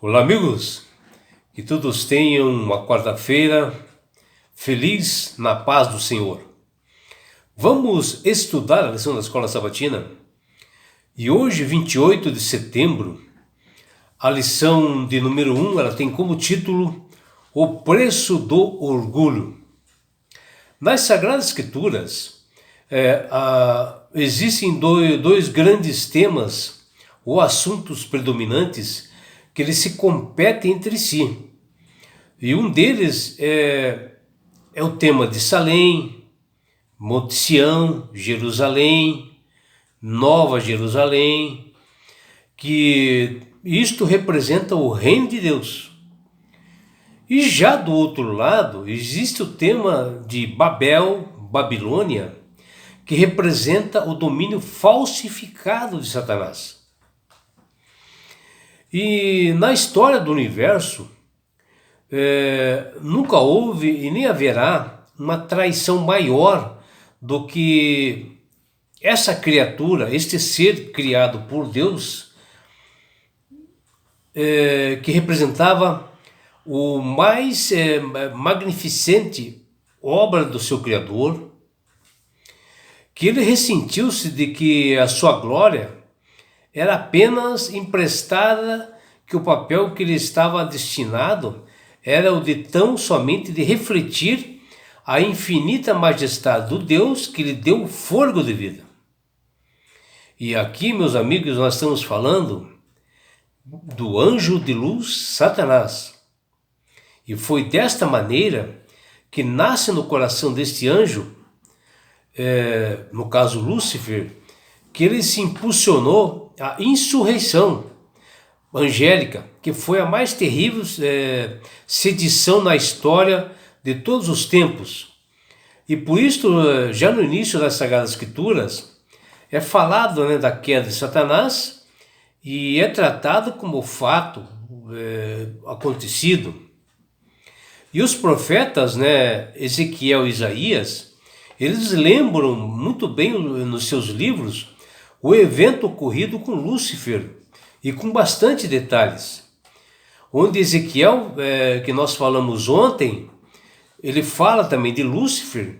Olá, amigos, que todos tenham uma quarta-feira feliz na paz do Senhor. Vamos estudar a lição da Escola Sabatina e hoje, 28 de setembro, a lição de número 1, ela tem como título O Preço do Orgulho. Nas Sagradas Escrituras existem dois grandes temas ou assuntos predominantes que eles se competem entre si. E um deles é o tema de Salém, Monte Sião, Jerusalém, Nova Jerusalém, que isto representa o reino de Deus. E já do outro lado existe o tema de Babel, Babilônia, que representa o domínio falsificado de Satanás. E na história do universo, nunca houve e nem haverá uma traição maior do que essa criatura, este ser criado por Deus, que representava o mais magnificente obra do seu Criador, que ele ressentiu-se de que a sua glória era apenas emprestada, que o papel que ele estava destinado era o de tão somente de refletir a infinita majestade do Deus que lhe deu fôlego de vida. E aqui, meus amigos, nós estamos falando do anjo de luz Satanás. E foi desta maneira que nasce no coração deste anjo, no caso Lúcifer, que ele se impulsionou a insurreição angélica, que foi a mais terrível sedição na história de todos os tempos. E por isso, já no início das Sagradas Escrituras, é falado da queda de Satanás e é tratado como fato acontecido. E os profetas, Ezequiel e Isaías, eles lembram muito bem nos seus livros o evento ocorrido com Lúcifer, e com bastante detalhes. Onde Ezequiel, que nós falamos ontem, ele fala também de Lúcifer,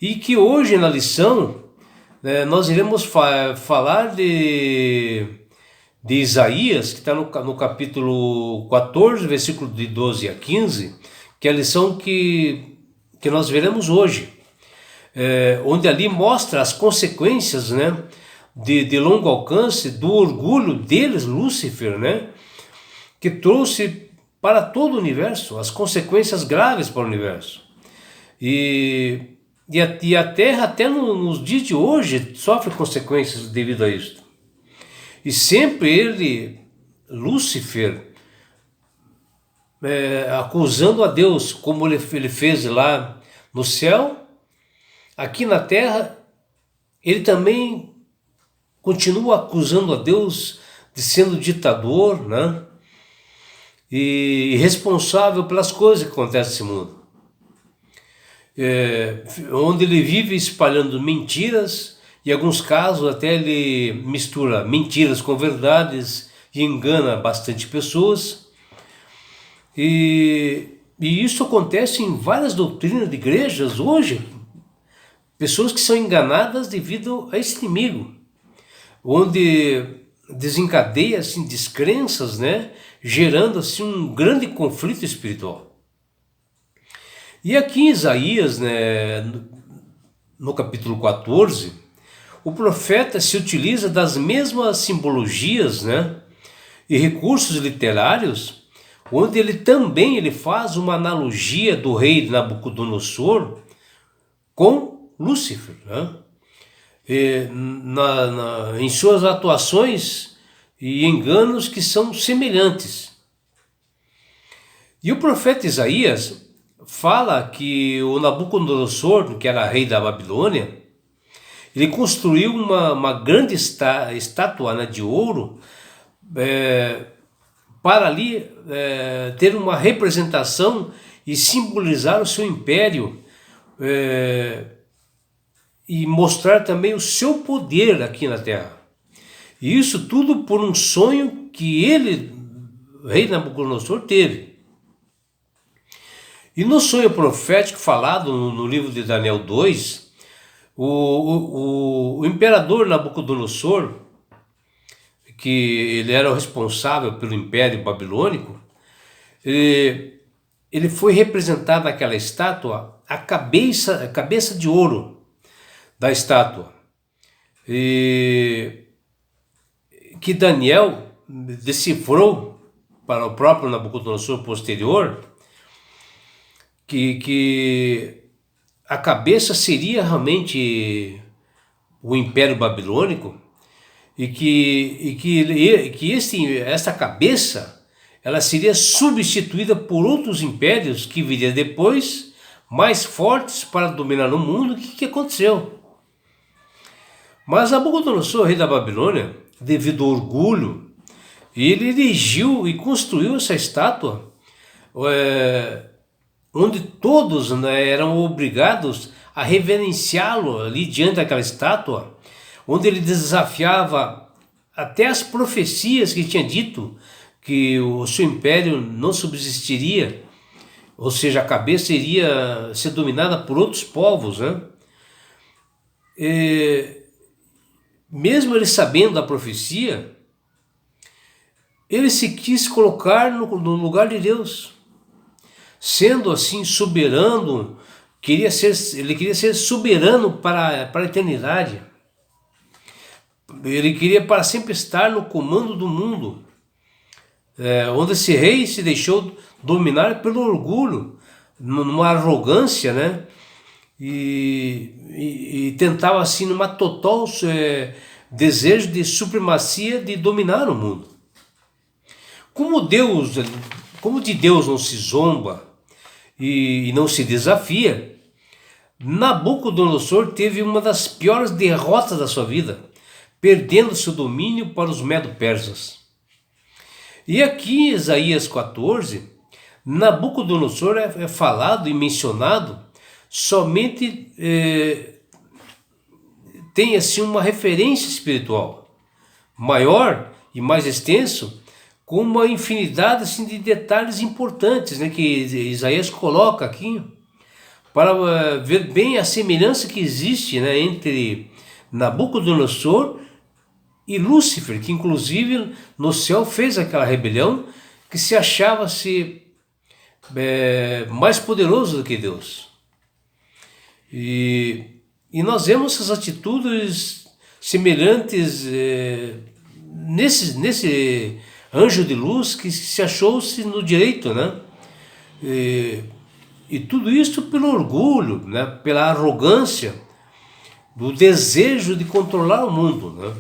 e que hoje na lição nós iremos falar de Isaías, que está no capítulo 14, versículo de 12 a 15, que é a lição que nós veremos hoje, onde ali mostra as consequências, de longo alcance do orgulho deles, Lúcifer, que trouxe para todo o universo as consequências graves para o universo. E a Terra, até nos dias de hoje, sofre consequências devido a isso. E sempre ele, Lúcifer, acusando a Deus, como ele fez lá no céu, aqui na Terra, ele também continua acusando a Deus de sendo ditador, e responsável pelas coisas que acontecem nesse mundo. Onde ele vive espalhando mentiras, e em alguns casos até ele mistura mentiras com verdades e engana bastante pessoas. E isso acontece em várias doutrinas de igrejas hoje. Pessoas que são enganadas devido a esse inimigo, onde desencadeia descrenças, gerando um grande conflito espiritual. E aqui em Isaías, no capítulo 14, o profeta se utiliza das mesmas simbologias, e recursos literários, onde ele também faz uma analogia do rei Nabucodonosor com Lúcifer, em suas atuações e enganos que são semelhantes. E o profeta Isaías fala que o Nabucodonosor, que era rei da Babilônia, ele construiu uma grande estátua de ouro para ali ter uma representação e simbolizar o seu império, e mostrar também o seu poder aqui na Terra. E isso tudo por um sonho que ele rei Nabucodonosor teve. E no sonho profético falado no livro de Daniel 2, o imperador Nabucodonosor, que ele era o responsável pelo Império Babilônico, ele foi representado naquela estátua a cabeça de ouro da estátua, que Daniel decifrou para o próprio Nabucodonosor posterior, que a cabeça seria realmente o Império Babilônico, e que essa cabeça ela seria substituída por outros impérios que viriam depois, mais fortes para dominar o mundo. O que aconteceu? Mas Nabucodonosor, rei da Babilônia, devido ao orgulho, ele erigiu e construiu essa estátua, onde todos, né, eram obrigados a reverenciá-lo ali diante daquela estátua, onde ele desafiava até as profecias que tinha dito que o seu império não subsistiria, ou seja, a cabeça iria ser dominada por outros povos, né? Mesmo ele sabendo da profecia, ele se quis colocar no lugar de Deus. Sendo assim soberano, ele queria ser soberano para a eternidade. Ele queria para sempre estar no comando do mundo, onde esse rei se deixou dominar pelo orgulho, numa arrogância, né? E tentava assim numa total desejo de supremacia, de dominar o mundo. Como de Deus não se zomba e não se desafia, Nabucodonosor teve uma das piores derrotas da sua vida, perdendo seu domínio para os medo-persas. E aqui em Isaías 14, Nabucodonosor é falado e mencionado somente, tem assim uma referência espiritual maior e mais extenso, com uma infinidade assim, de detalhes importantes, né, que Isaías coloca aqui, para ver bem a semelhança que existe, né, entre Nabucodonosor e Lúcifer, que inclusive no céu fez aquela rebelião, que se achava-se mais poderoso do que Deus. E nós vemos essas atitudes semelhantes nesse anjo de luz que se achou-se no direito, né? E tudo isso pelo orgulho, né? Pela arrogância, do desejo de controlar o mundo, né?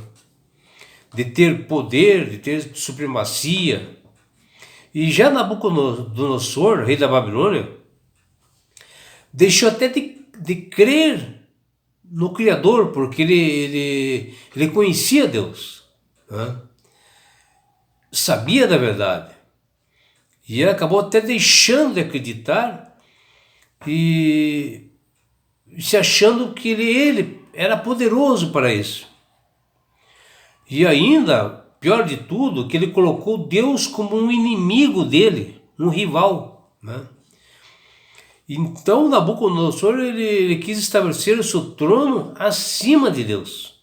De ter poder, de ter supremacia. E já Nabucodonosor, rei da Babilônia, deixou até de crer no Criador, porque ele conhecia Deus, né? Sabia da verdade, e ele acabou até deixando de acreditar e se achando que ele era poderoso para isso. E ainda, pior de tudo, que ele colocou Deus como um inimigo dele, um rival, né? Então Nabucodonosor ele quis estabelecer o seu trono acima de Deus,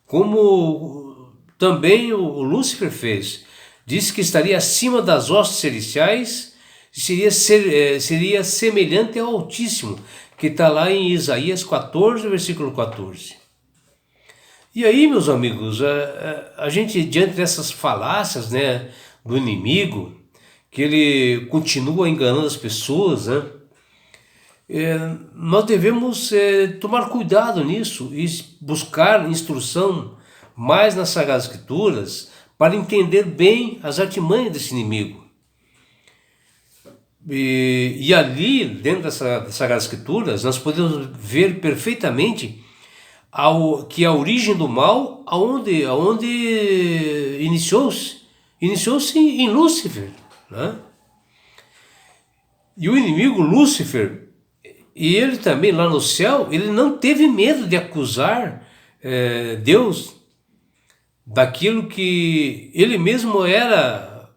como também o Lúcifer fez. Disse que estaria acima das hostes celestiais e seria semelhante ao Altíssimo, que está lá em Isaías 14, versículo 14. E aí, meus amigos, a gente, diante dessas falácias, né, do inimigo, que ele continua enganando as pessoas, né, nós devemos tomar cuidado nisso e buscar instrução mais nas Sagradas Escrituras, para entender bem as artimanhas desse inimigo. E ali, dentro das Sagradas Escrituras, nós podemos ver perfeitamente que a origem do mal, aonde iniciou-se em Lúcifer, né? E o inimigo Lúcifer, e ele também lá no céu, ele não teve medo de acusar Deus daquilo que ele mesmo era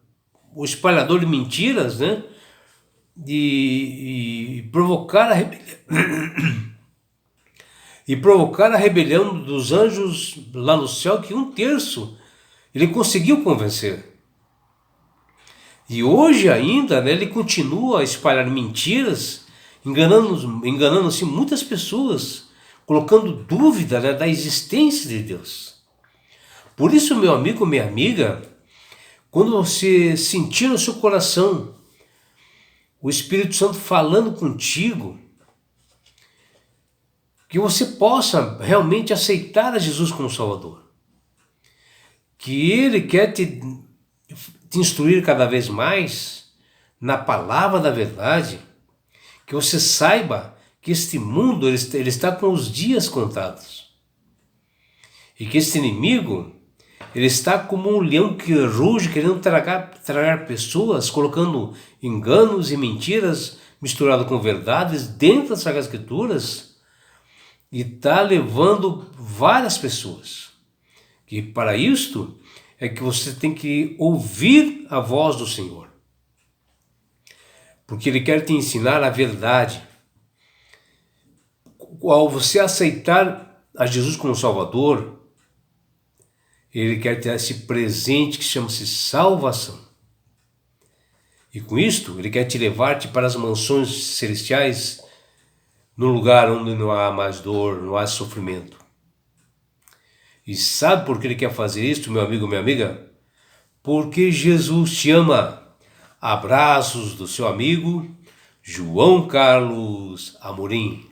o espalhador de mentiras, né? E provocar a e provocar a rebelião dos anjos lá no céu, que 1/3 ele conseguiu convencer. E hoje ainda, né, ele continua a espalhar mentiras, enganando assim, muitas pessoas, colocando dúvida, né, da existência de Deus. Por isso, meu amigo, minha amiga, quando você sentir no seu coração o Espírito Santo falando contigo, que você possa realmente aceitar a Jesus como Salvador. Que Ele quer te instruir cada vez mais na palavra da verdade, que você saiba que este mundo ele está com os dias contados. E que este inimigo, ele está como um leão que ruge, querendo tragar pessoas, colocando enganos e mentiras misturados com verdades dentro das Sagradas Escrituras, e está levando várias pessoas. Que para isto é que você tem que ouvir a voz do Senhor. Porque Ele quer te ensinar a verdade. Ao você aceitar a Jesus como Salvador, Ele quer te dar esse presente que chama-se salvação. E com isto, Ele quer te levar-te para as mansões celestiais, no lugar onde não há mais dor, não há sofrimento. E sabe por que Ele quer fazer isso, meu amigo, minha amiga? Porque Jesus te ama. Abraços do seu amigo João Carlos Amorim.